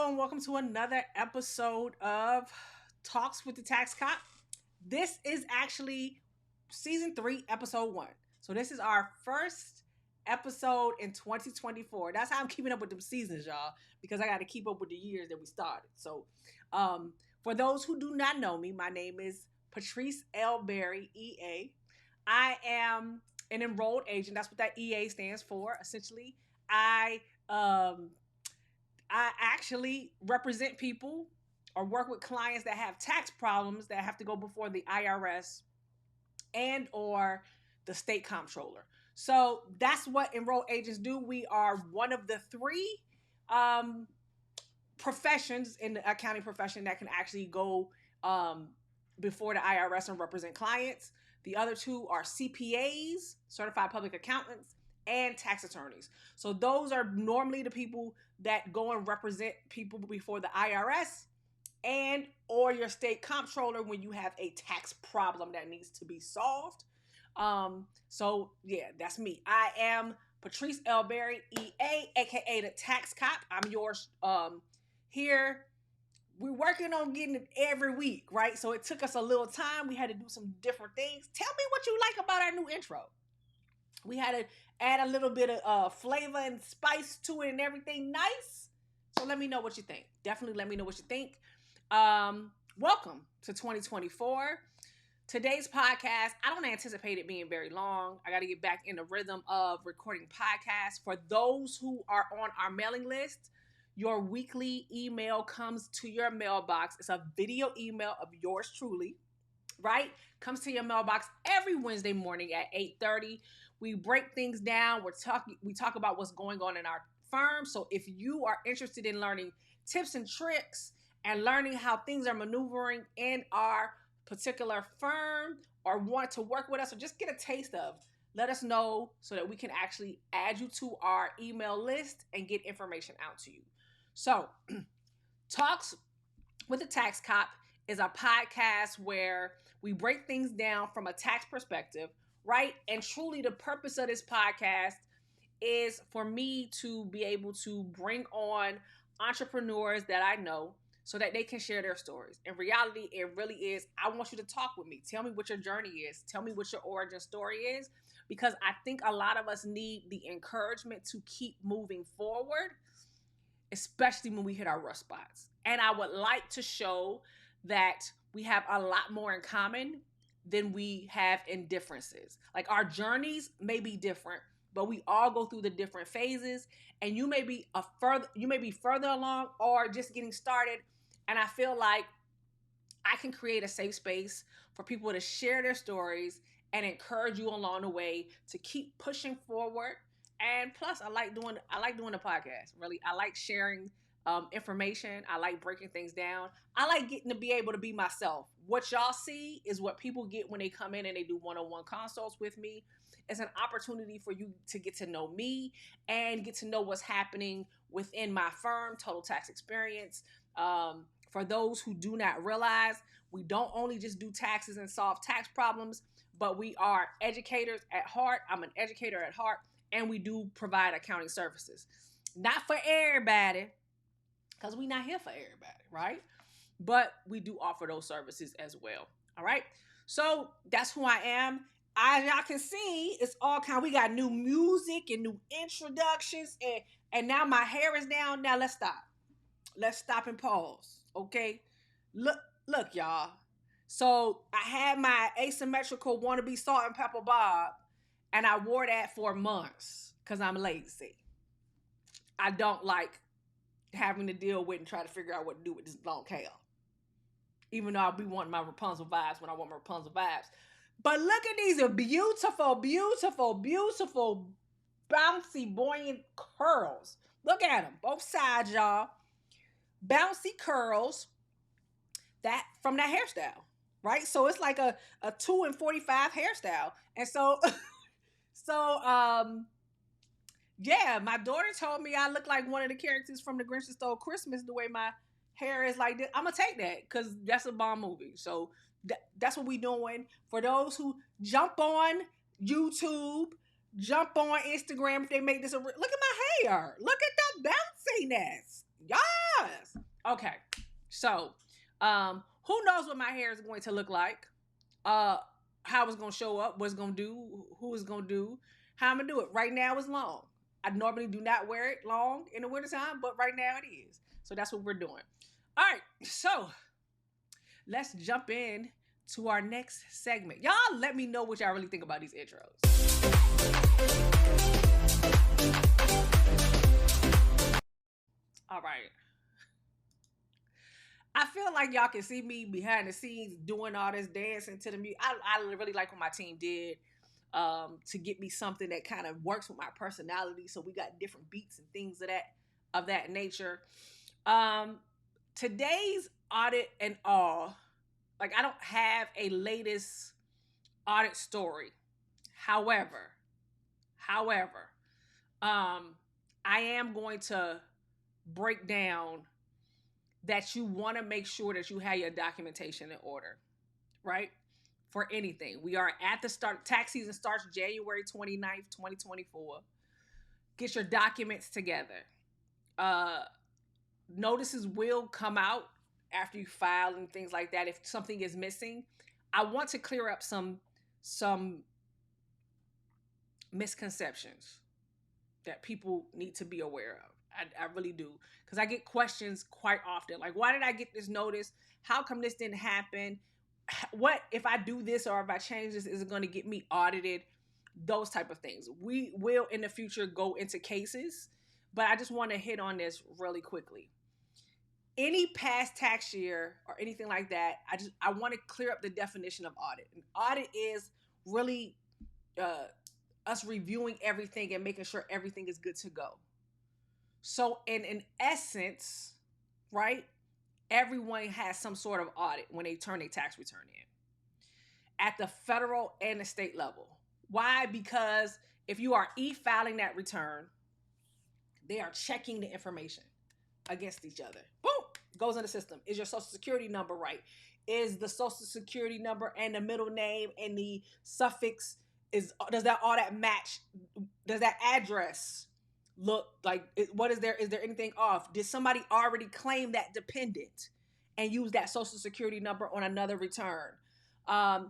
and welcome to another episode of Talks with the Tax Cop. This is actually season 3, episode 1. So this is our first episode in 2024. That's how I'm keeping up with them seasons, y'all, because I got to keep up with the years that we started. So for those who do not know me, my name is Patrice L. Berry, EA. I am an enrolled agent. That's what that EA stands for. Essentially, I actually represent people or work with clients that have tax problems that have to go before the IRS and or the state comptroller. So that's what enrolled agents do. We are one of the 3 professions in the accounting profession that can actually go before the IRS and represent clients. The other 2 are CPAs, certified public accountants, and tax attorneys. So those are normally the people that go and represent people before the IRS and or your state comptroller when you have a tax problem that needs to be solved. So yeah, that's me. I am Patrice L. Berry, EA, aka the Tax Cop. I'm yours here. We're working on getting it every week, right? So it took us a little time. We had to do some different things. Tell me what you like about our new intro. We had to add a little bit of flavor and spice to it and everything nice. So let me know what you think. Definitely let me know what you think. Welcome to 2024. Today's podcast, I don't anticipate it being very long. I got to get back in the rhythm of recording podcasts. For those who are on our mailing list, your weekly email comes to your mailbox. It's a video email of yours truly, right? Comes to your mailbox every Wednesday morning at 8:30. We break things down. We talk about what's going on in our firm. So if you are interested in learning tips and tricks and learning how things are maneuvering in our particular firm or want to work with us or just get a taste of, let us know so that we can actually add you to our email list and get information out to you. So Talks with the Tax Cop is a podcast where we break things down from a tax perspective, right? And truly the purpose of this podcast is for me to be able to bring on entrepreneurs that I know so that they can share their stories. In reality, it really is, I want you to talk with me. Tell me what your journey is. Tell me what your origin story is, because I think a lot of us need the encouragement to keep moving forward, especially when we hit our rough spots. And I would like to show that we have a lot more in common than we have in differences. Like our journeys may be different, but we all go through the different phases. And you may be further along or just getting started. And I feel like I can create a safe space for people to share their stories and encourage you along the way to keep pushing forward. And plus, I like doing the podcast. Really, I like sharing information. I like breaking things down. I like getting to be able to be myself. What y'all see is what people get when they come in and they do one-on-one consults with me. It's an opportunity for you to get to know me and get to know what's happening within my firm, Total Tax Experience. For those who do not realize, we don't only just do taxes and solve tax problems, but we are educators at heart. I'm an educator at heart, and we do provide accounting services. Not for everybody, because we're not here for everybody, right? But we do offer those services as well, all right? So that's who I am. As y'all can see, it's all kind. We got new music and new introductions, and now my hair is down. Now let's stop. Let's stop and pause, okay? Look, y'all. So I had my asymmetrical wannabe salt and pepper bob, and I wore that for months because I'm lazy. I don't like having to deal with and try to figure out what to do with this long hair. Even though I'll be wanting my Rapunzel vibes when I want my Rapunzel vibes. But look at these beautiful, beautiful, beautiful, bouncy, buoyant curls. Look at them, both sides, y'all. Bouncy curls that from that hairstyle, right? So it's like a 2 and 45 hairstyle. And so, yeah, my daughter told me I look like one of the characters from The Grinch That Stole Christmas, the way my hair is like this. I'm going to take that because that's a bomb movie. So that's what we doing. For those who jump on YouTube, jump on Instagram if they make this look at my hair. Look at that bounciness. Yes. Okay. So, who knows what my hair is going to look like? How it's gonna show up? What's gonna do? Who is gonna do? How I'm gonna do it? Right now is long. I normally do not wear it long in the wintertime, but right now it is. So that's what we're doing. All right. So let's jump in to our next segment. Y'all let me know what y'all really think about these intros. All right. I feel like y'all can see me behind the scenes doing all this dancing to the music. I really like what my team did to get me something that kind of works with my personality. So we got different beats and things of that nature. Today's audit and all, like I don't have a latest audit story. However, I am going to break down that you want to make sure that you have your documentation in order, right? For anything. We are at the start. Tax season starts January 29th, 2024. Get your documents together. Notices will come out after you file and things like that if something is missing. I want to clear up some misconceptions that people need to be aware of. I really do. Because I get questions quite often. Like, why did I get this notice? How come this didn't happen? What if I do this or if I change this, is it going to get me audited? Those type of things. We will in the future go into cases, but I just want to hit on this really quickly. Any past tax year or anything like that, I want to clear up the definition of audit. An audit is really us reviewing everything and making sure everything is good to go. So in essence, right, everyone has some sort of audit when they turn their tax return in at the federal and the state level. Why? Because if you are e-filing that return, they are checking the information against each other. Boom, goes in the system. Is your social security number right? Is the social security number and the middle name and the suffix, does that all that match? Does that address look like, what is there? Is there anything off? Did somebody already claim that dependent and use that social security number on another return?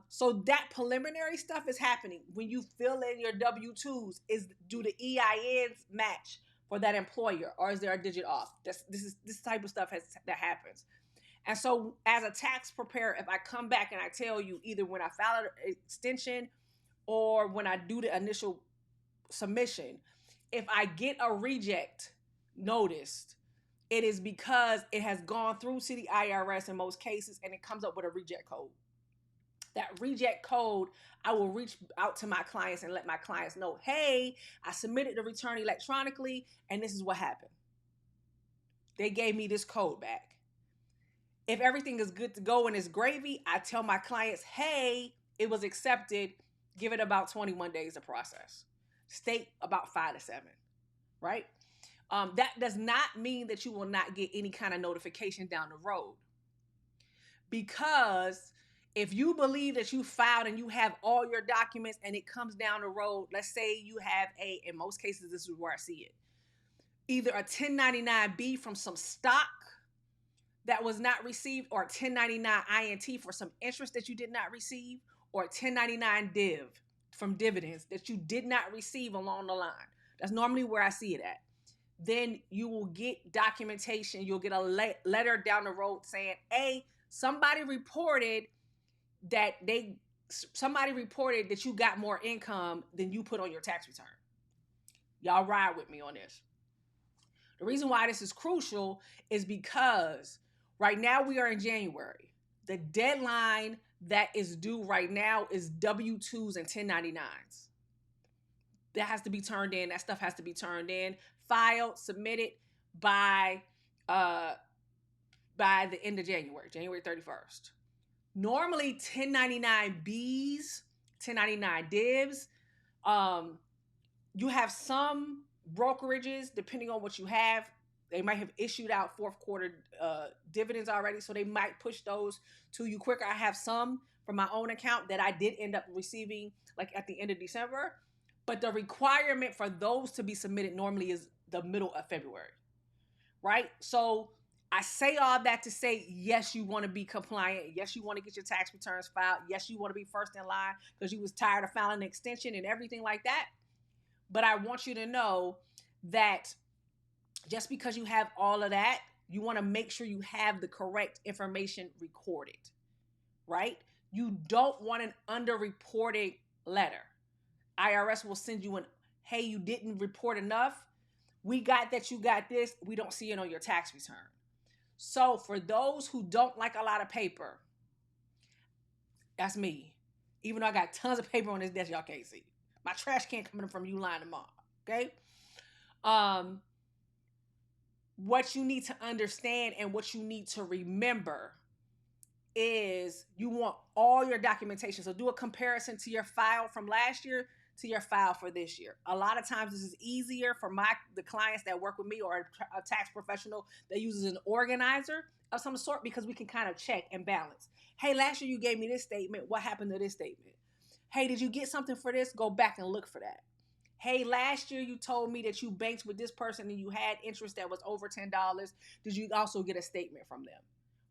So that preliminary stuff is happening when you fill in your W-2s. Do the EINs match for that employer, or is there a digit off? This type of stuff that happens. And so as a tax preparer, if I come back and I tell you either when I file an extension or when I do the initial submission, if I get a reject noticed, it is because it has gone through to the IRS in most cases and it comes up with a reject code. That reject code, I will reach out to my clients and let my clients know, hey, I submitted the return electronically and this is what happened. They gave me this code back. If everything is good to go and it's gravy, I tell my clients, hey, it was accepted. Give it about 21 days to process. State about 5 to 7, right? That does not mean that you will not get any kind of notification down the road. Because if you believe that you filed and you have all your documents and it comes down the road, let's say you have in most cases, this is where I see it, either a 1099B from some stock that was not received, or a 1099 INT for some interest that you did not receive, or a 1099 div from dividends that you did not receive along the line. That's normally where I see it at. Then you will get documentation. You'll get a letter down the road saying, hey, somebody reported that you got more income than you put on your tax return. Y'all ride with me on this. The reason why this is crucial is because right now we are in January. The deadline that is due right now is W-2s and 1099s. That has to be turned in. That stuff has to be turned in, filed, submitted by the end of January 31st. Normally 1099Bs, 1099 divs, you have some brokerages, depending on what you have, they might have issued out fourth quarter dividends already, so they might push those to you quicker. I have some from my own account that I did end up receiving like at the end of December, but the requirement for those to be submitted normally is the middle of February, right? So I say all that to say, yes, you want to be compliant. Yes, you want to get your tax returns filed. Yes, you want to be first in line because you was tired of filing an extension and everything like that. But I want you to know that just because you have all of that, you want to make sure you have the correct information recorded, right? You don't want an underreported letter. IRS will send you hey, you didn't report enough. We got that you got this. We don't see it on your tax return. So for those who don't like a lot of paper, that's me. Even though I got tons of paper on this desk, y'all can't see. My trash can coming from you line tomorrow. Okay. What you need to understand and what you need to remember is you want all your documentation. So do a comparison to your file from last year to your file for this year. A lot of times this is easier for the clients that work with me or a tax professional that uses an organizer of some sort because we can kind of check and balance. Hey, last year you gave me this statement. What happened to this statement? Hey, did you get something for this? Go back and look for that. Hey, last year you told me that you banked with this person and you had interest that was over $10. Did you also get a statement from them?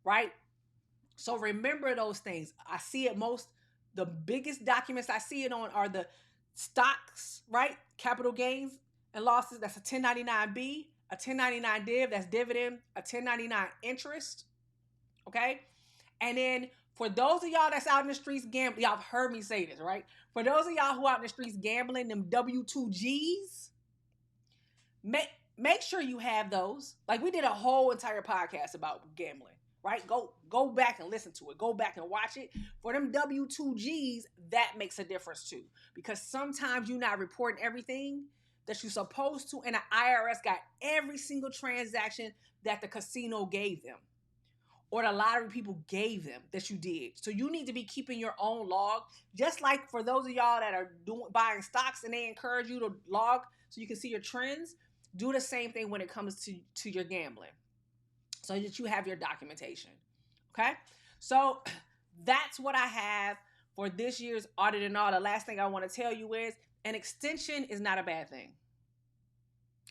Right? So remember those things. I see it the biggest documents I see it on are the stocks, right? Capital gains and losses. That's a 1099B, a 1099 div, that's dividend, a 1099 interest. Okay. And then for those of y'all that's out in the streets gambling, y'all have heard me say this, right? For those of y'all who out in the streets gambling, them W2Gs, make sure you have those. Like we did a whole entire podcast about gambling, right? Go back and listen to it. Go back and watch it. For them W2Gs, that makes a difference too. Because sometimes you're not reporting everything that you're supposed to, and the IRS got every single transaction that the casino gave them or the lottery people gave them that you did. So you need to be keeping your own log. Just like for those of y'all that are buying stocks and they encourage you to log so you can see your trends, do the same thing when it comes to your gambling so that you have your documentation. Okay? So that's what I have for this year's audit and all. The last thing I want to tell you is an extension is not a bad thing.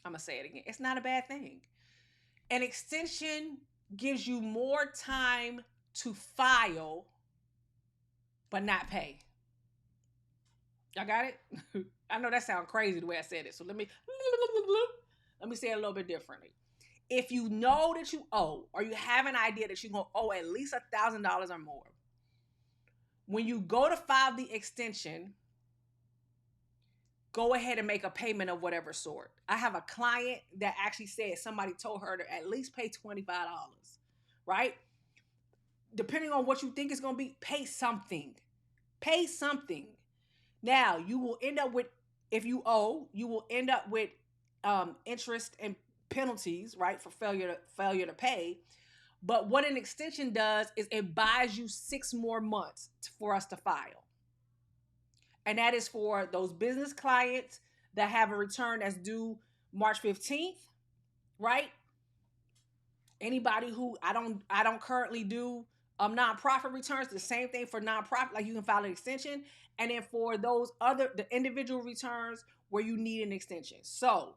I'm going to say it again. It's not a bad thing. An extension gives you more time to file but not pay. Y'all got it? I know that sounds crazy the way I said it. So let me say it a little bit differently. If you know that you owe or you have an idea that you're going to owe at least $1,000 or more, when you go to file the extension, go ahead and make a payment of whatever sort. I have a client that actually said somebody told her to at least pay $25, right? Depending on what you think it's going to be, pay something. Pay something. Now, you will end up with, if you owe, you will end up with interest and penalties, right, for failure to pay. But what an extension does is it buys you 6 more months for us to file. And that is for those business clients that have a return that's due March 15th, right? Anybody who I don't currently do nonprofit returns, the same thing for nonprofit, like you can file an extension. And then for the individual returns where you need an extension. So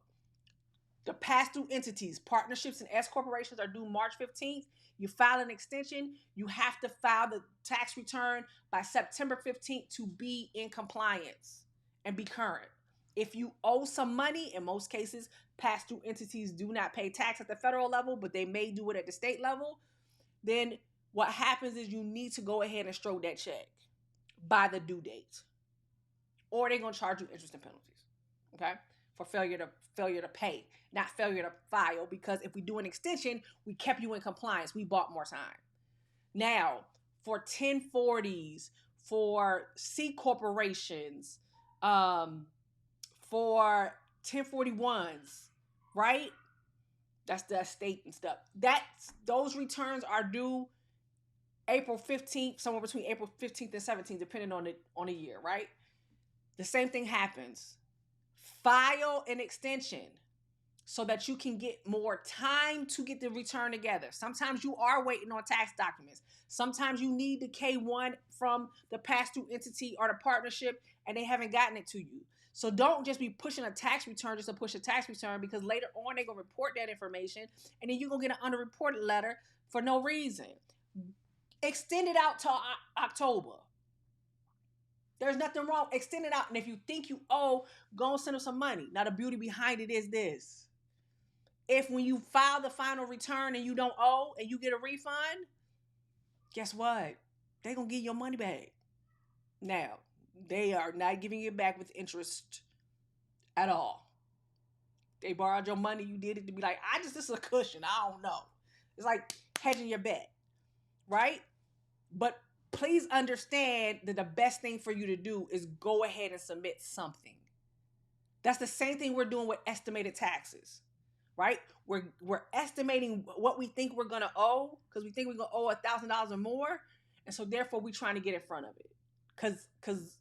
the pass-through entities, partnerships, and S corporations are due March 15th. You file an extension. You have to file the tax return by September 15th to be in compliance and be current. If you owe some money, in most cases, pass-through entities do not pay tax at the federal level, but they may do it at the state level. Then what happens is you need to go ahead and stroke that check by the due date, or they're going to charge you interest and penalties, okay, for failure to pay, not failure to file, because if we do an extension, we kept you in compliance. We bought more time. Now, for 1040s, for C corporations, for 1041s, right? That's the state and stuff. Those returns are due April 15th, somewhere between April 15th and 17th, depending on the year, right? The same thing happens. File an extension. so that you can get more time to get the return together. Sometimes you are waiting on tax documents. Sometimes you need the K-1 from the pass-through entity or the partnership and they haven't gotten it to you. So don't just be pushing a tax return just to push a tax return, because later on they're going to report that information and then you're going to get an underreported letter for no reason. Extend it out till October. There's nothing wrong. Extend it out. And if you think you owe, go and send them some money. Now, the beauty behind it is this. If when you file the final return and you don't owe and you get a refund, guess what? They're going to give your money back. Now, they are not giving it back with interest at all. They borrowed your money. You did it to be like, this is a cushion. I don't know. It's like hedging your bet, right? But please understand that the best thing for you to do is go ahead and submit something. That's the same thing we're doing with estimated taxes, right? We're estimating what we think we're going to owe because we think we're going to owe $1,000 or more. And so therefore we're trying to get in front of it. Because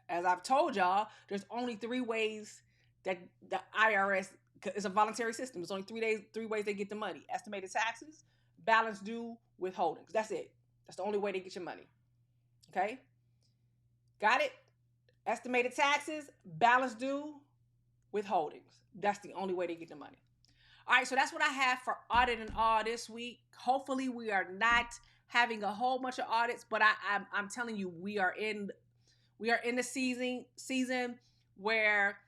as I've told y'all, there's only 3 ways that the IRS, it's a voluntary system. There's only 3 ways they get the money. Estimated taxes, balance due, withholdings. That's it. That's the only way they get your money. Okay? Got it? Estimated taxes, balance due, withholdings. That's the only way they get the money. All right, so that's what I have for audit and all this week. Hopefully we are not having a whole bunch of audits, but I'm telling you, we are in the season where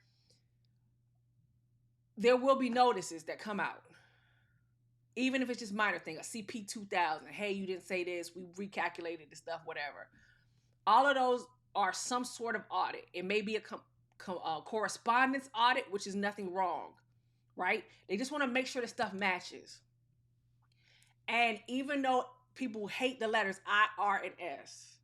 there will be notices that come out. Even if it's just minor thing, a CP 2000, hey, you didn't say this, we recalculated the stuff, whatever. All of those are some sort of audit. It may be a correspondence audit, which is nothing wrong, right? They just want to make sure the stuff matches. And even though people hate the letters I, R, and S,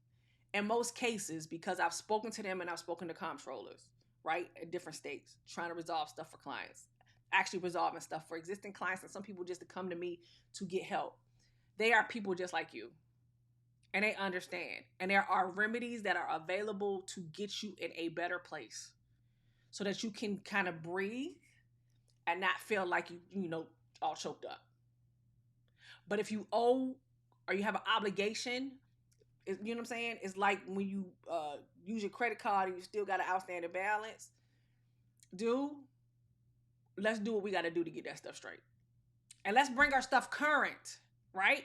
in most cases, because I've spoken to them and I've spoken to comptrollers, right, in different states, trying to resolve stuff for clients, actually resolving stuff for existing clients, and some people just to come to me to get help. They are people just like you, and they understand. And there are remedies that are available to get you in a better place so that you can kind of breathe and not feel like you know, all choked up. But if you owe or you have an obligation, you know what I'm saying? It's like when you use your credit card and you still got an outstanding balance. Let's do what we got to do to get that stuff straight. And let's bring our stuff current, right?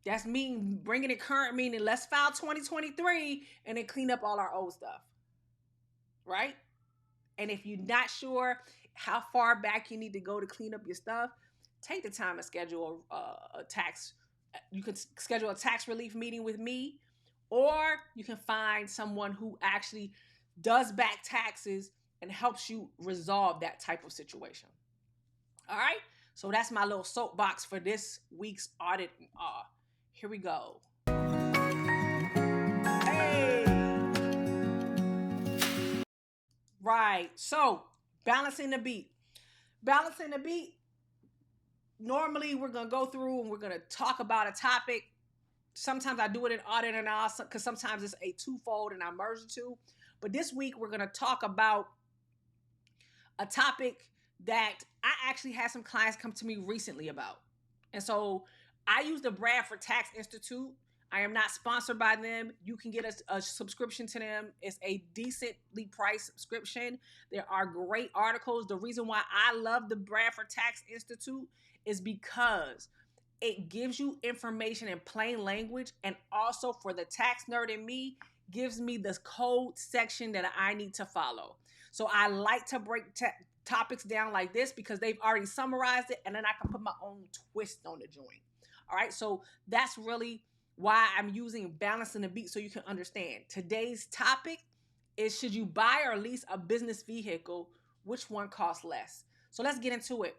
That's bringing it current, meaning let's file 2023 and then clean up all our old stuff, right? And if you're not sure how far back you need to go to clean up your stuff, take the time to schedule a tax. You can schedule a tax relief meeting with me, or you can find someone who actually does back taxes and helps you resolve that type of situation. All right? So that's my little soapbox for this week's audit. Here we go. Hey! Right. So, balancing the beat. Balancing the beat. Normally, we're going to go through and we're going to talk about a topic. Sometimes I do it in audit and all, because sometimes it's a twofold and I merge the two. But this week, we're going to talk about a topic that I actually had some clients come to me recently about. And so I use the Bradford Tax Institute. I am not sponsored by them. You can get a subscription to them. It's a decently priced subscription. There are great articles. The reason why I love the Bradford Tax Institute is because it gives you information in plain language, and also for the tax nerd in me, gives me the code section that I need to follow. So I like to break topics down like this because they've already summarized it, and then I can put my own twist on the joint. All right, so that's really why I'm using balancing the beat, so you can understand. Today's topic is, should you buy or lease a business vehicle? Which one costs less? So let's get into it.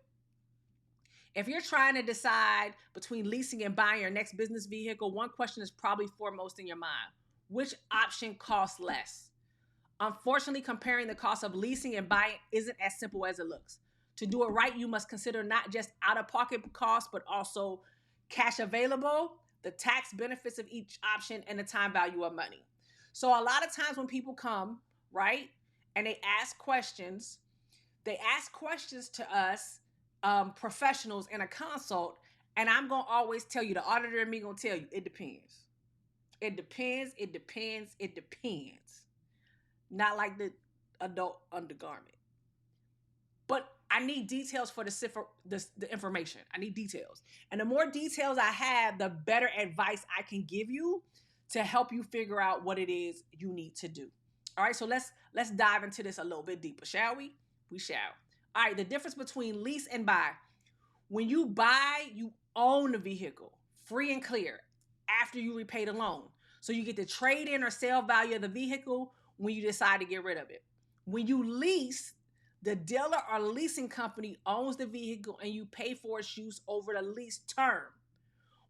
If you're trying to decide between leasing and buying your next business vehicle, one question is probably foremost in your mind. Which option costs less? Unfortunately, comparing the cost of leasing and buying isn't as simple as it looks. To do it right, you must consider not just out-of-pocket costs, but also cash available, the tax benefits of each option, and the time value of money. So a lot of times when people come, right, and they ask questions to us professionals in a consult, and I'm gonna always tell you, the auditor and me gonna tell you, it depends. It depends. It depends. It depends. Not like the adult undergarment, but I need details for the information. I need details, and the more details I have, the better advice I can give you to help you figure out what it is you need to do. All right, so let's dive into this a little bit deeper, shall we? We shall. All right, the difference between lease and buy. When you buy, you own the vehicle, free and clear, after you repay the loan. So you get the trade in or sale value of the vehicle when you decide to get rid of it. When you lease, the dealer or leasing company owns the vehicle and you pay for its use over the lease term.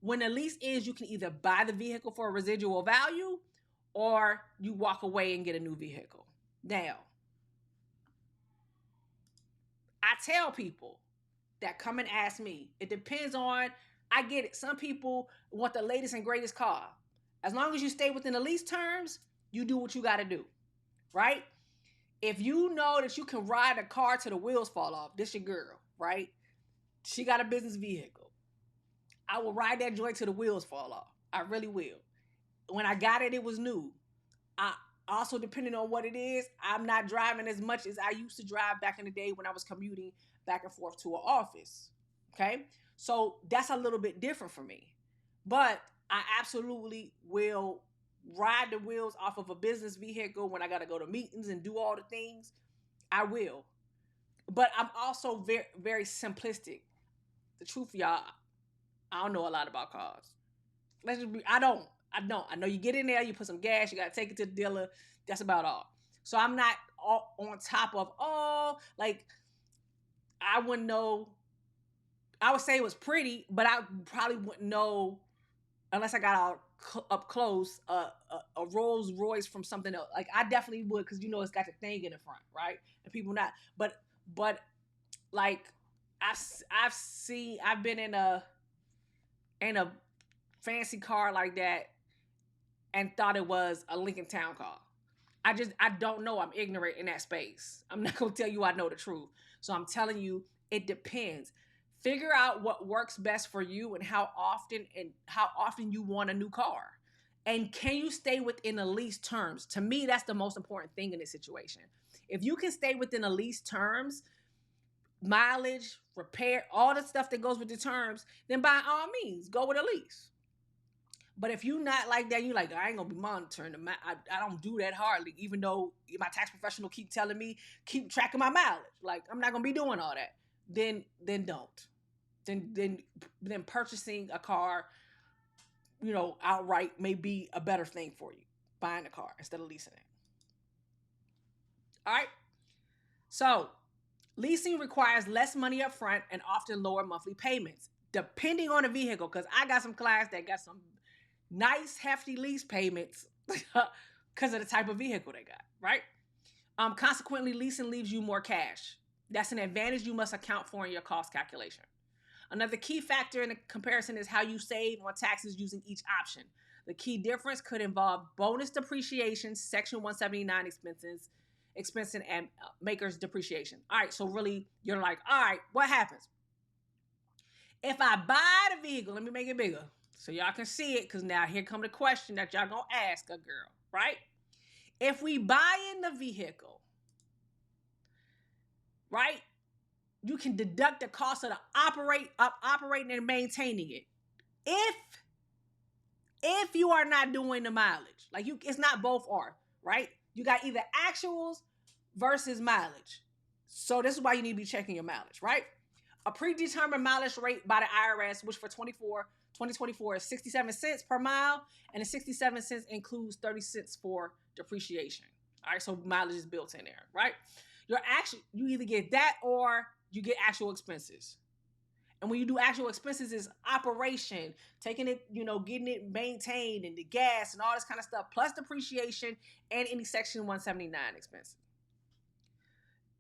When the lease ends, you can either buy the vehicle for a residual value or you walk away and get a new vehicle. Now, I tell people that come and ask me, it depends on, I get it. Some people want the latest and greatest car. As long as you stay within the lease terms, you do what you got to do, right? If you know that you can ride a car till the wheels fall off, this your girl, right? She got a business vehicle. I will ride that joint till the wheels fall off. I really will. When I got it, it was new. I also, depending on what it is, I'm not driving as much as I used to drive back in the day when I was commuting back and forth to an office. Okay? So that's a little bit different for me. But I absolutely will ride the wheels off of a business vehicle when I got to go to meetings and do all the things. I will. But I'm also very, very simplistic. The truth, y'all, I don't know a lot about cars. I don't. I know you get in there, you put some gas, you got to take it to the dealer. That's about all. So I'm not all on top of, like, I wouldn't know. I would say it was pretty, but I probably wouldn't know unless I got out up close a Rolls Royce from something else. Like, I definitely would, because it's got the thing in the front, right? And people not. But like, I've been in a fancy car like that and thought it was a Lincoln Town car. I don't know. I'm ignorant in that space. I'm not going to tell you I know the truth. So I'm telling you, it depends. Figure out what works best for you and how often you want a new car. And can you stay within the lease terms? To me, that's the most important thing in this situation. If you can stay within the lease terms, mileage, repair, all the stuff that goes with the terms, then by all means, go with a lease. But if you're not like that, you're like, I ain't gonna be monitoring them. I don't do that hardly, even though my tax professional keep telling me, keep track of my mileage. Like, I'm not gonna be doing all that. Then don't. Then purchasing a car, outright may be a better thing for you. Buying a car instead of leasing it. All right. So leasing requires less money up front and often lower monthly payments, depending on the vehicle. Because I got some clients that got some nice hefty lease payments because of the type of vehicle they got, right? Consequently, leasing leaves you more cash. That's an advantage you must account for in your cost calculation. Another key factor in the comparison is how you save on taxes using each option. The key difference could involve bonus depreciation, Section 179 expenses, and maker's depreciation. All right, so really, you're like, all right, what happens? If I buy the vehicle, let me make it bigger so y'all can see it, because now here come the question that y'all gonna ask a girl, right? If we buy in the vehicle, right, you can deduct the cost of operating and maintaining it. If you are not doing the mileage, like it's not both are, right? You got either actuals versus mileage. So this is why you need to be checking your mileage, right? A predetermined mileage rate by the IRS, which for 2024 is 67 cents per mile, and the 67 cents includes 30 cents for depreciation. All right, so mileage is built in there, right? You either get that or you get actual expenses. And when you do actual expenses, is operation, taking it, getting it maintained, and the gas and all this kind of stuff, plus depreciation and any Section 179 expenses.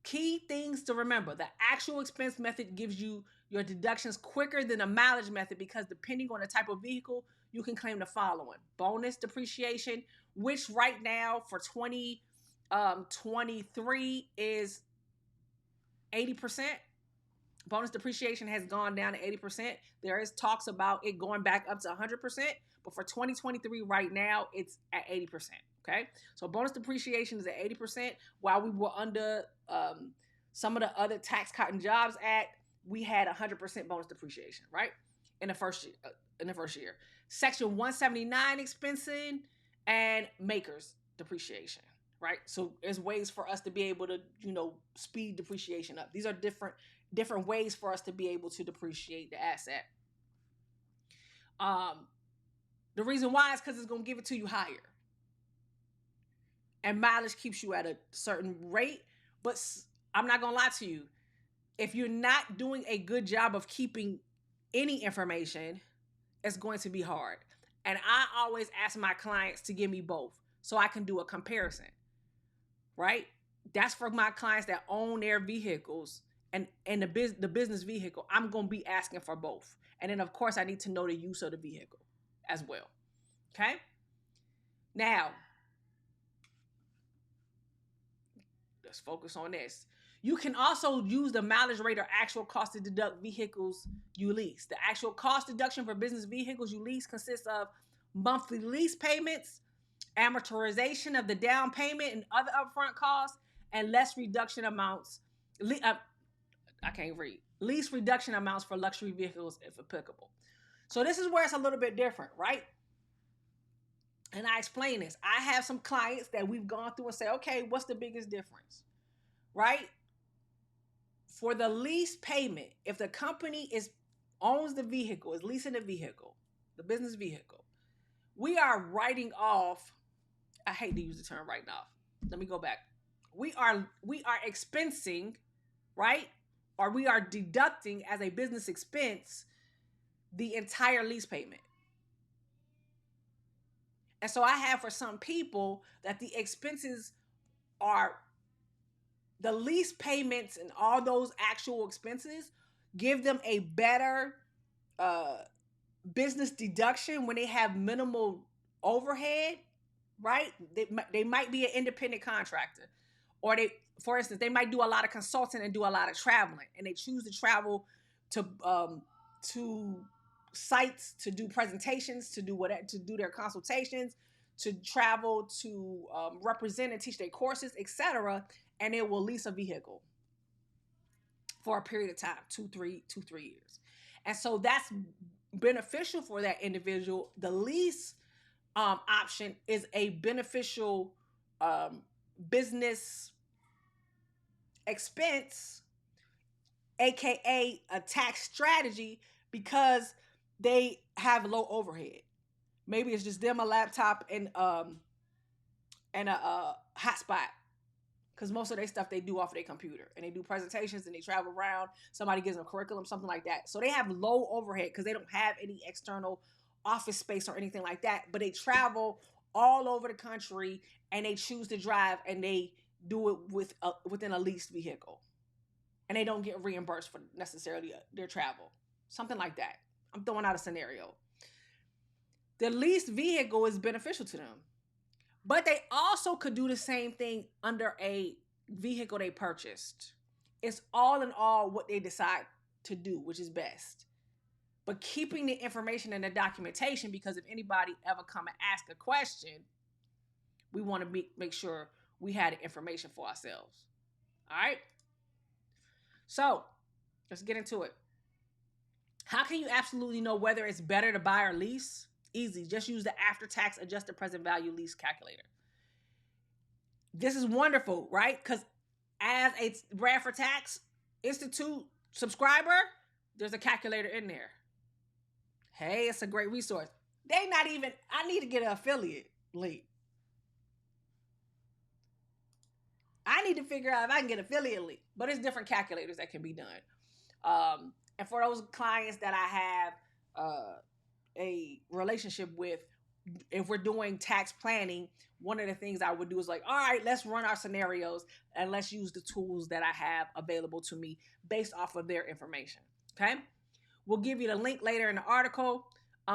Key things to remember: the actual expense method gives you your deductions quicker than the mileage method, because depending on the type of vehicle, you can claim the following: bonus depreciation, which right now for 2023 is 80%. Bonus depreciation has gone down to 80%. There is talks about it going back up to 100%, but for 2023 right now, it's at 80%. Okay, so bonus depreciation is at 80%. While we were under some of the other Tax Cut and Jobs Act, we had 100% bonus depreciation, right? In the first year. Section 179 expensing and makers depreciation, right? So there's ways for us to be able to, speed depreciation up. These are different ways for us to be able to depreciate the asset. The reason why is because it's going to give it to you higher. And mileage keeps you at a certain rate. But I'm not going to lie to you. If you're not doing a good job of keeping any information, it's going to be hard. And I always ask my clients to give me both so I can do a comparison, right? That's for my clients that own their vehicles and the business vehicle. I'm going to be asking for both. And then, of course, I need to know the use of the vehicle as well. Okay? Now, let's focus on this. You can also use the mileage rate or actual cost to deduct vehicles you lease. The actual cost deduction for business vehicles you lease consists of monthly lease payments, amortization of the down payment and other upfront costs, and lease reduction amounts for luxury vehicles if applicable. So this is where it's a little bit different, right? And I explain this. I have some clients that we've gone through and say, okay, what's the biggest difference, right? For the lease payment, if the company owns the vehicle, is leasing the vehicle, the business vehicle, we are writing off. I hate to use the term writing off. Let me go back. We are expensing, right? Or we are deducting as a business expense the entire lease payment. And so I have for some people that the expenses are the lease payments and all those actual expenses give them a better business deduction when they have minimal overhead, right? They might be an independent contractor, or for instance, they might do a lot of consulting and do a lot of traveling, and they choose to travel to sites to do presentations, to do their consultations, to travel to represent and teach their courses, etc. And it will lease a vehicle for a period of time, 2-3 years. And so that's beneficial for that individual. The lease option is a beneficial business expense, aka a tax strategy, because they have low overhead. Maybe it's just them, a laptop, and a hotspot. Because most of their stuff they do off of their computer, and they do presentations and they travel around. Somebody gives them curriculum, something like that. So they have low overhead because they don't have any external office space or anything like that. But they travel all over the country and they choose to drive, and they do it within a leased vehicle, and they don't get reimbursed for necessarily their travel, something like that. I'm throwing out a scenario. The leased vehicle is beneficial to them. But they also could do the same thing under a vehicle they purchased. It's all in all what they decide to do, which is best. But keeping the information and the documentation, because if anybody ever come and ask a question, we want to make sure we had the information for ourselves. All right? So, let's get into it. How can you absolutely know whether it's better to buy or lease? Easy. Just use the after-tax adjusted present value lease calculator. This is wonderful, right? Because as a Bradford Tax Institute subscriber, there's a calculator in there. Hey, it's a great resource. I need to get an affiliate link. I need to figure out if I can get an affiliate link. But it's different calculators that can be done. And for those clients that I have a relationship with, if we're doing tax planning, one of the things I would do is like, all right, let's run our scenarios and let's use the tools that I have available to me based off of their information. Okay. We'll give you the link later in the article.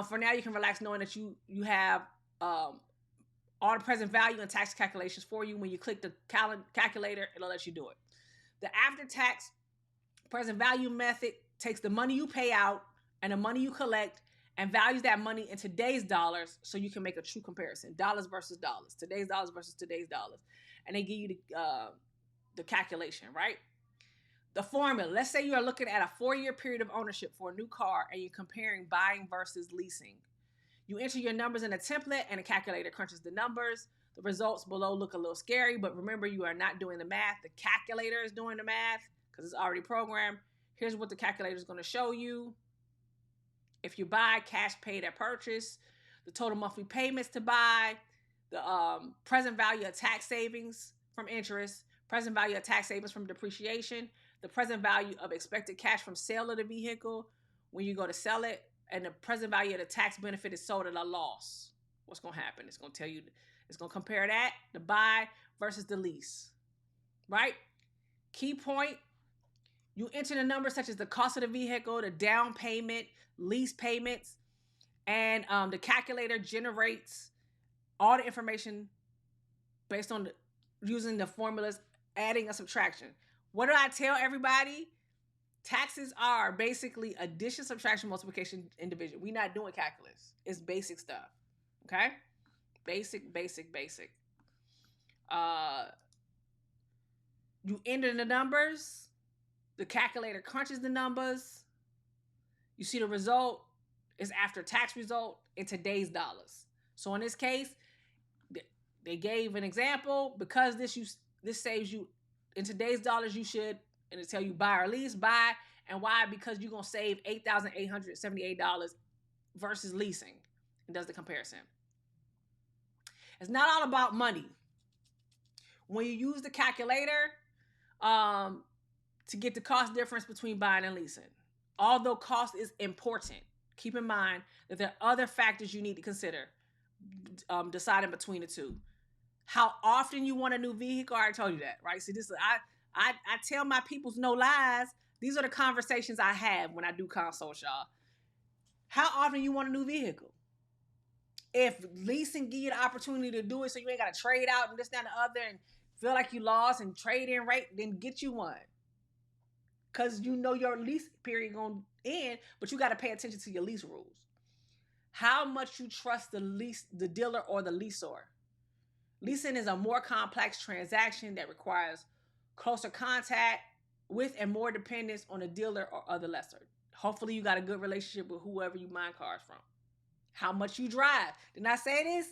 For now, you can relax knowing that you have all the present value and tax calculations for you. When you click the calculator, it'll let you do it. The after-tax Present value method takes the money you pay out and the money you collect and values that money in today's dollars so you can make a true comparison. Dollars versus dollars. Today's dollars versus today's dollars. And they give you the calculation, right? The formula. Let's say you are looking at a 4-year period of ownership for a new car and you're comparing buying versus leasing. You enter your numbers in a template and a calculator crunches the numbers. The results below look a little scary, but remember, you are not doing the math. The calculator is doing the math because it's already programmed. Here's what the calculator is going to show you. If you buy, cash paid at purchase, the total monthly payments to buy, the present value of tax savings from interest, present value of tax savings from depreciation, the present value of expected cash from sale of the vehicle when you go to sell it, and the present value of the tax benefit is sold at a loss. What's going to happen? It's going to tell you, it's going to compare that, the buy versus the lease, right? Key point, you enter the numbers such as the cost of the vehicle, the down payment, lease payments, and the calculator generates all the information based on using the formulas, adding a subtraction. What do I tell everybody? Taxes are basically addition, subtraction, multiplication, and division. We're not doing calculus. It's basic stuff. Okay? Basic. You enter the numbers. The calculator crunches the numbers. You see the result is after tax result in today's dollars. So in this case, they gave an example. Because this saves you in today's dollars, you should, and it tell you buy or lease, buy. And why? Because you're going to save $8,878 versus leasing. It does the comparison. It's not all about money. When you use the calculator to get the cost difference between buying and leasing, although cost is important, keep in mind that there are other factors you need to consider deciding between the two. How often you want a new vehicle, I already told you that, right? See, this is, I tell my peoples no lies. These are the conversations I have when I do consults, y'all. How often you want a new vehicle? If leasing give you the opportunity to do it so you ain't got to trade out and this, that, and the other and feel like you lost and trade in rate, then get you one. Because you know your lease period going to end, but you got to pay attention to your lease rules. How much you trust the dealer or the leaseor. Leasing is a more complex transaction that requires closer contact with and more dependence on the dealer or other lessor. Hopefully you got a good relationship with whoever you buy cars from. How much you drive. Didn't I say this?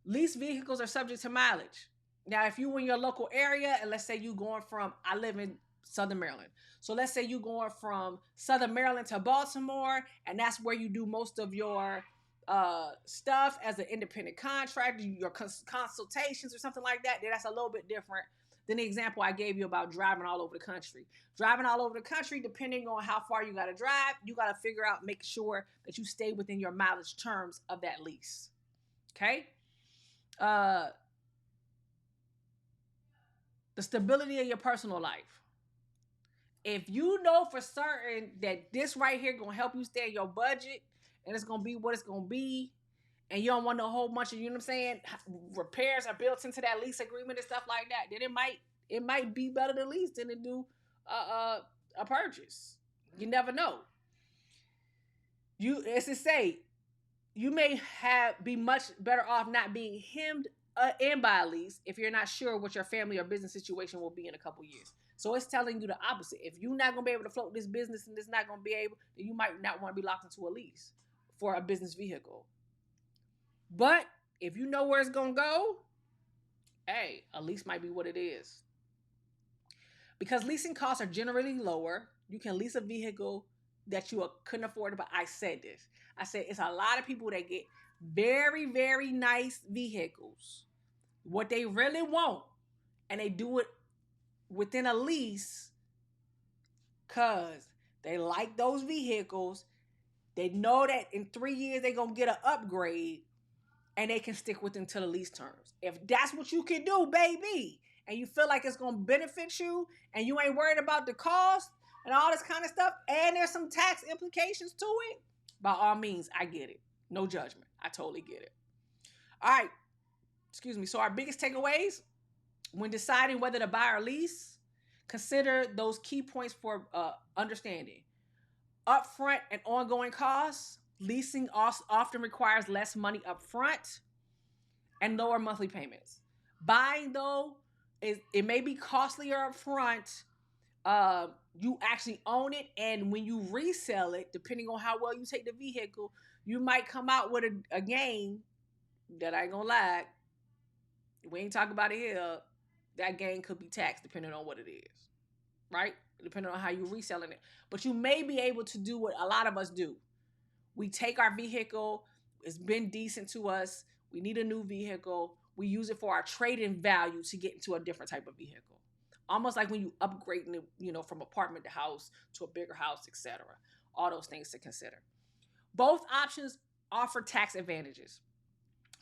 Lease vehicles are subject to mileage. Now, if you in your local area, and let's say you going from, I live in Southern Maryland. So let's say you going from Southern Maryland to Baltimore, and that's where you do most of your stuff as an independent contractor, your consultations or something like that, then that's a little bit different than the example I gave you about driving all over the country. Driving all over the country, depending on how far you got to drive, you got to figure out, make sure that you stay within your mileage terms of that lease. Okay? The stability of your personal life. If you know for certain that this right here going to help you stay in your budget, and it's going to be what it's going to be, and you don't want a whole bunch of, you know what I'm saying, repairs are built into that lease agreement and stuff like that, then it might be better to lease than to do a purchase. You never know. As to say, you may be much better off not being hemmed in by a lease if you're not sure what your family or business situation will be in a couple years. So it's telling you the opposite. If you're not going to be able to float this business and it's not going to be able, then you might not want to be locked into a lease for a business vehicle. But if you know where it's going to go, hey, a lease might be what it is. Because leasing costs are generally lower, you can lease a vehicle that you couldn't afford. But I said this. I said it's a lot of people that get very, very nice vehicles, what they really want, and they do it within a lease because they like those vehicles. They know that in 3 years they're going to get an upgrade and they can stick with until the lease terms. If that's what you can do, baby, and you feel like it's going to benefit you and you ain't worried about the cost and all this kind of stuff, and there's some tax implications to it, by all means, I get it. No judgment. I totally get it. All right. Excuse me. So our biggest takeaways when deciding whether to buy or lease, Consider those key points for understanding. Upfront and ongoing costs. Leasing often requires less money upfront and lower monthly payments. Buying, though, it may be costlier upfront. You actually own it, and when you resell it, depending on how well you take the vehicle, you might come out with a gain that I ain't gonna lie. We ain't talking about it here. That gain could be taxed depending on what it is, right? Depending on how you're reselling it. But you may be able to do what a lot of us do. We take our vehicle, it's been decent to us, we need a new vehicle, we use it for our trade-in value to get into a different type of vehicle. Almost like when you upgrade, from apartment to house to a bigger house, etc. All those things to consider. Both options offer tax advantages.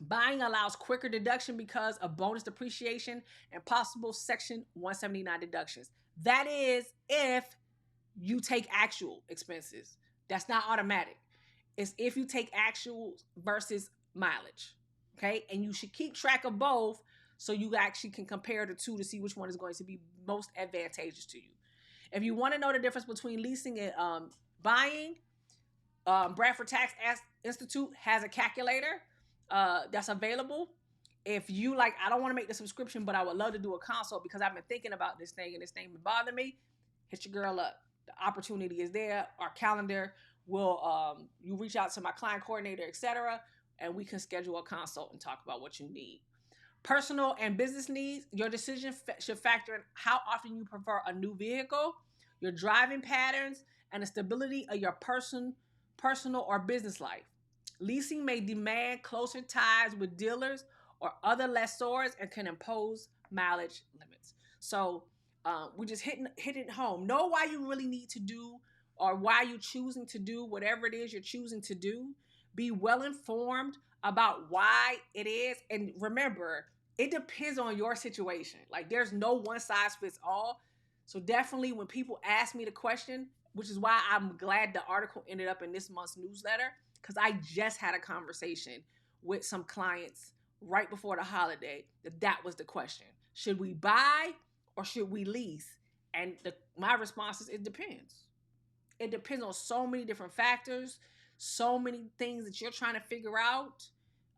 Buying allows quicker deduction because of bonus depreciation and possible Section 179 deductions. That is if you take actual expenses. That's not automatic. It's if you take actual versus mileage. Okay? And you should keep track of both so you actually can compare the two to see which one is going to be most advantageous to you. If you want to know the difference between leasing and buying, Bradford Tax Institute has a calculator that's available. If you like, I don't want to make the subscription, but I would love to do a consult because I've been thinking about this thing and this thing been bothering me. Hit your girl up. The opportunity is there. Our calendar will, you reach out to my client coordinator, etc., and we can schedule a consult and talk about what you need. Personal and business needs. Your decision should factor in how often you prefer a new vehicle, your driving patterns, and the stability of your personal or business life. Leasing may demand closer ties with dealers or other lessors and can impose mileage limits. So we're just hitting it home. Know why you really need to do or why you're choosing to do whatever it is you're choosing to do. Be well informed about why it is. And remember, it depends on your situation. Like there's no one size fits all. So definitely when people ask me the question, which is why I'm glad the article ended up in this month's newsletter, because I just had a conversation with some clients right before the holiday that was the question. Should we buy or should we lease? And my response is it depends. It depends on so many different factors, so many things that you're trying to figure out.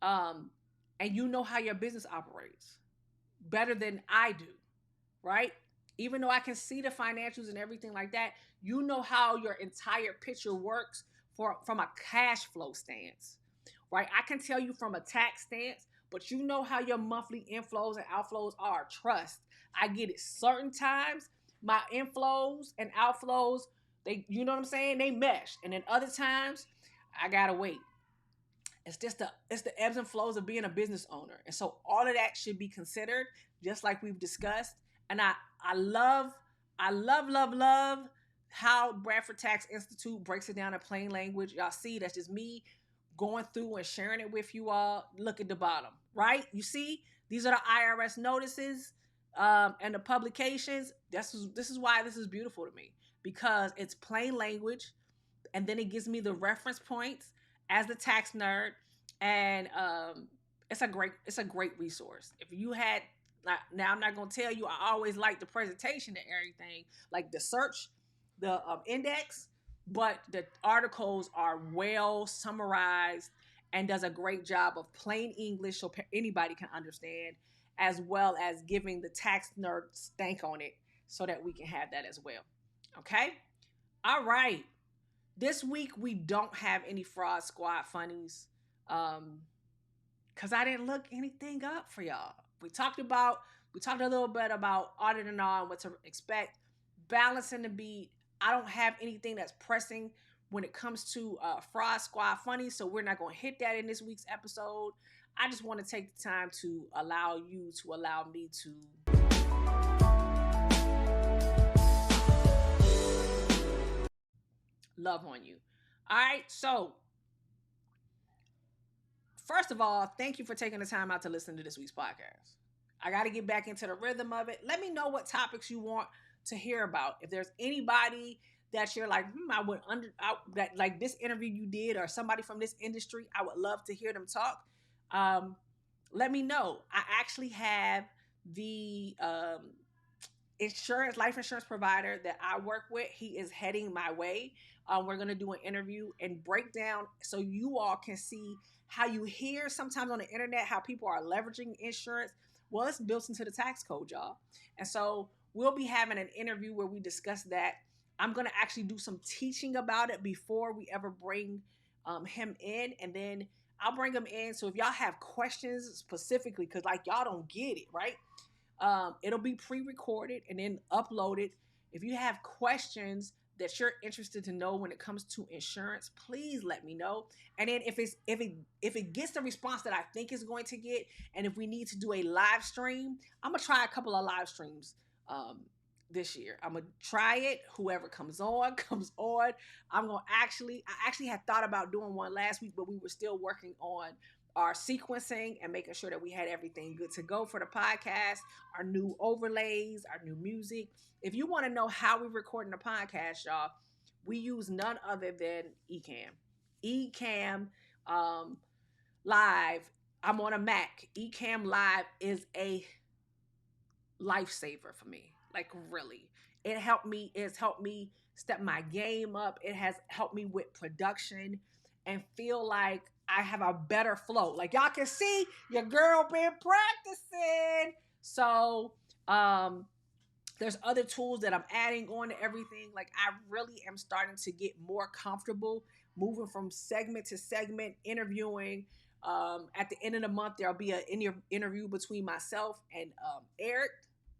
And you know how your business operates better than I do, right? Even though I can see the financials and everything like that, you know how your entire picture works from a cash flow stance, right? I can tell you from a tax stance, but you know how your monthly inflows and outflows are. Trust. I get it. Certain times, my inflows and outflows, you know what I'm saying? They mesh. And then other times, I gotta wait. It's just it's the ebbs and flows of being a business owner. And so all of that should be considered, just like we've discussed. And I love how Bradford Tax Institute breaks it down in plain language. Y'all see, that's just me going through and sharing it with you all. Look at the bottom, right? You see, these are the IRS notices and the publications. This is why this is beautiful to me, because it's plain language, and then it gives me the reference points as the tax nerd, and it's a great resource. If you had, now I'm not going to tell you, I always like the presentation and everything, like the search, the index, but the articles are well summarized and does a great job of plain English so anybody can understand, as well as giving the tax nerd stank on it so that we can have that as well. Okay? All right. This week we don't have any fraud squad funnies because I didn't look anything up for y'all. We talked a little bit about audit and all and what to expect, balancing the beat. I don't have anything that's pressing when it comes to fraud squad funny, so we're not going to hit that in this week's episode. I just want to take the time to allow you to allow me to love on you. All right, so first of all, thank you for taking the time out to listen to this week's podcast. I got to get back into the rhythm of it. Let me know what topics you want to hear about. If there's anybody that you're like, that like this interview you did, or somebody from this industry, I would love to hear them talk. Let me know. I actually have the life insurance provider that I work with, he is heading my way. We're going to do an interview and break down so you all can see how you hear sometimes on the internet how people are leveraging insurance. Well, it's built into the tax code, y'all. And so we'll be having an interview where we discuss that. I'm going to actually do some teaching about it before we ever bring him in. And then I'll bring him in. So if y'all have questions specifically, because like y'all don't get it, right? It'll be pre-recorded and then uploaded. If you have questions that you're interested to know when it comes to insurance, please let me know. And then if it gets the response that I think it's going to get, and if we need to do a live stream, I'm gonna try a couple of live streams this year. I'm gonna try it. Whoever comes on, comes on. I actually had thought about doing one last week, but we were still working on our sequencing and making sure that we had everything good to go for the podcast, our new overlays, our new music. If you want to know how we're recording the podcast, y'all, we use none other than Ecamm. Ecamm Live. I'm on a Mac. Ecamm Live is a lifesaver for me. Like, really. It's helped me step my game up. It has helped me with production and feel like I have a better flow. Like, y'all can see your girl been practicing. So there's other tools that I'm adding on to everything. Like, I really am starting to get more comfortable moving from segment to segment, interviewing. At the end of the month, there'll be an interview between myself and Eric,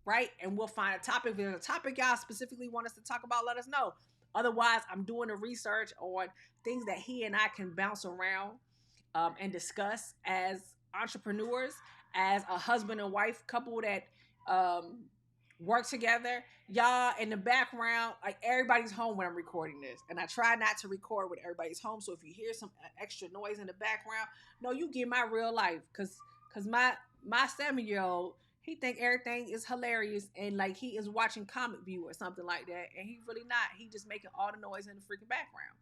right? And we'll find a topic. If there's a topic y'all specifically want us to talk about, let us know. Otherwise, I'm doing the research on things that he and I can bounce around and discuss as entrepreneurs, as a husband and wife couple that work together. Y'all in the background, like, everybody's home when I'm recording this, and I try not to record when everybody's home. So if you hear some extra noise in the background, no, you get my real life, because my 7-year-old, he think everything is hilarious and like he is watching Comic View or something like that, and he really not. He just making all the noise in the freaking background.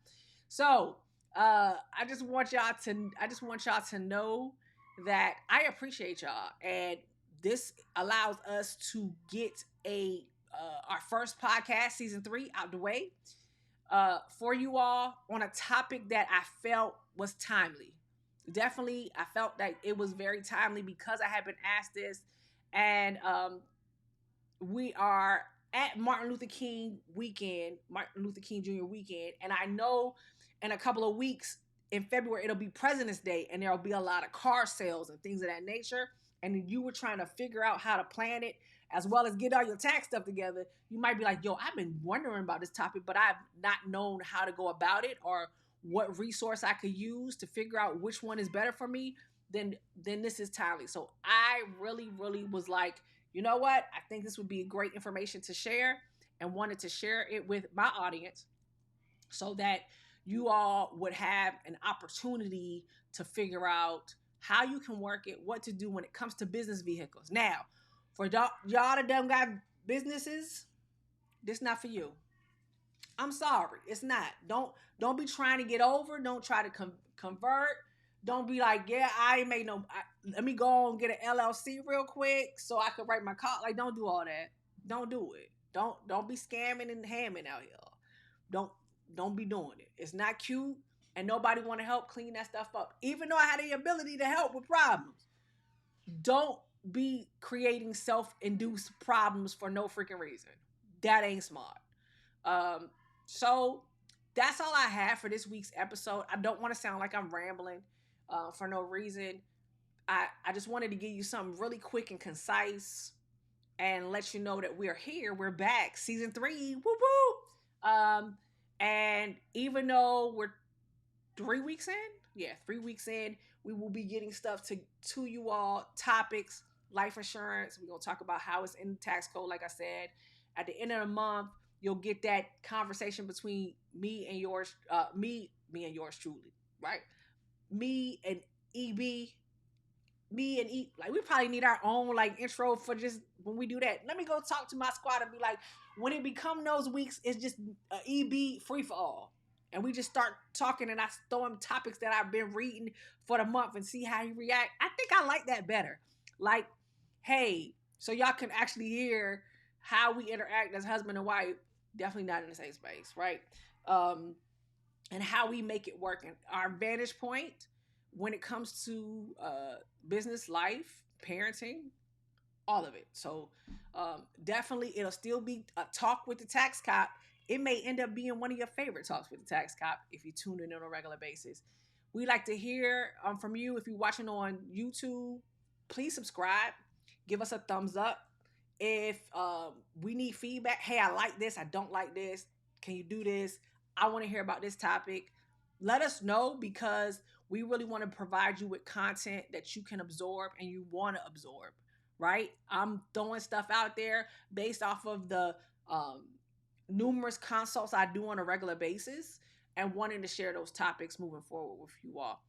So I just want y'all to know that I appreciate y'all, and this allows us to get our first podcast, season 3, out the way for you all on a topic that I felt was timely. Definitely, I felt that it was very timely because I had been asked this, and we are at Martin Luther King Jr. weekend, and I know in a couple of weeks in February it'll be President's Day, and there'll be a lot of car sales and things of that nature. And you were trying to figure out how to plan it as well as get all your tax stuff together. You might be like, yo, I've been wondering about this topic, but I've not known how to go about it or what resource I could use to figure out which one is better for me. Then this is timely. So I really, really was like, you know what? I think this would be great information to share, and wanted to share it with my audience so that you all would have an opportunity to figure out how you can work it, what to do when it comes to business vehicles. Now, for y'all that done got businesses, this not for you. I'm sorry, it's not. Don't be trying to get over. Don't try to convert. Don't be like, yeah, I ain't made no. Let me go and get an LLC real quick so I can write my call. Like, don't do all that. Don't do it. Don't be scamming and hamming out here. Don't be doing it. It's not cute, and nobody want to help clean that stuff up. Even though I had the ability to help with problems, don't be creating self-induced problems for no freaking reason. That ain't smart. So that's all I have for this week's episode. I don't want to sound like I'm rambling for no reason. I just wanted to give you something really quick and concise and let you know that we're here. We're back. Season 3. Woo woo. And even though we're 3 weeks in, 3 weeks in, we will be getting stuff to you all, topics, life insurance. We're going to talk about how it's in the tax code, like I said. At the end of the month, you'll get that conversation between me and yours truly, right? Me and EB, like, we probably need our own like intro for just when we do that. Let me go talk to my squad and be like, when it become those weeks, it's just EB free for all. And we just start talking, and I throw him topics that I've been reading for the month and see how he react. I think I like that better. Like, hey, so y'all can actually hear how we interact as husband and wife, definitely not in the same space, right? Um, and how we make it work, and our vantage point when it comes to business life, parenting, all of it. So definitely, it'll still be a talk with the tax cop. It may end up being one of your favorite talks with the tax cop if you tune in on a regular basis. We like to hear from you. If you're watching on YouTube, please subscribe. Give us a thumbs up. If we need feedback, hey, I like this, I don't like this. Can you do this? I want to hear about this topic. Let us know, because we really want to provide you with content that you can absorb and you want to absorb, right? I'm throwing stuff out there based off of the um, numerous consults I do on a regular basis and wanting to share those topics moving forward with you all.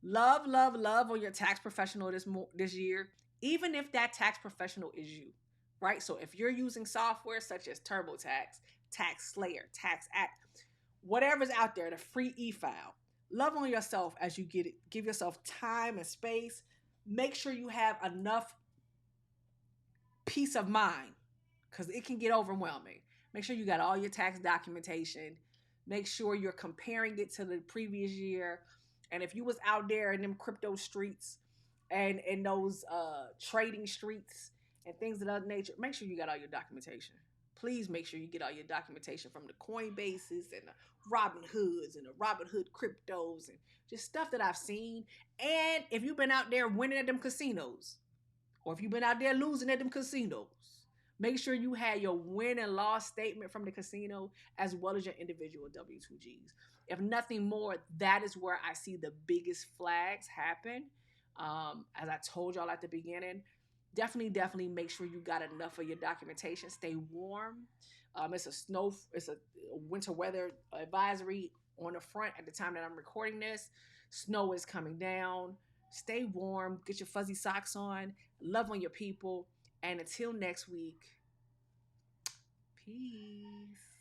Love, love, love on your tax professional this year, even if that tax professional is you, right? So if you're using software such as TurboTax, Tax Slayer, Tax Act, whatever's out there, the free e-file, love on yourself as you get it. Give yourself time and space. Make sure you have enough peace of mind, because it can get overwhelming. Make sure you got all your tax documentation. Make sure you're comparing it to the previous year. And if you was out there in them crypto streets and in those trading streets and things of that nature, make sure you got all your documentation. Please make sure you get all your documentation from the Coinbases and the Robin Hoods and the Robin Hood cryptos and just stuff that I've seen. And if you've been out there winning at them casinos, or if you've been out there losing at them casinos, make sure you had your win and loss statement from the casino as well as your individual W-2Gs. If nothing more, that is where I see the biggest flags happen. As I told y'all at the beginning, definitely make sure you got enough of your documentation. Stay warm. It's a winter weather advisory on the front at the time that I'm recording this. Snow is coming down. Stay warm. Get your fuzzy socks on. Love on your people. And until next week, peace.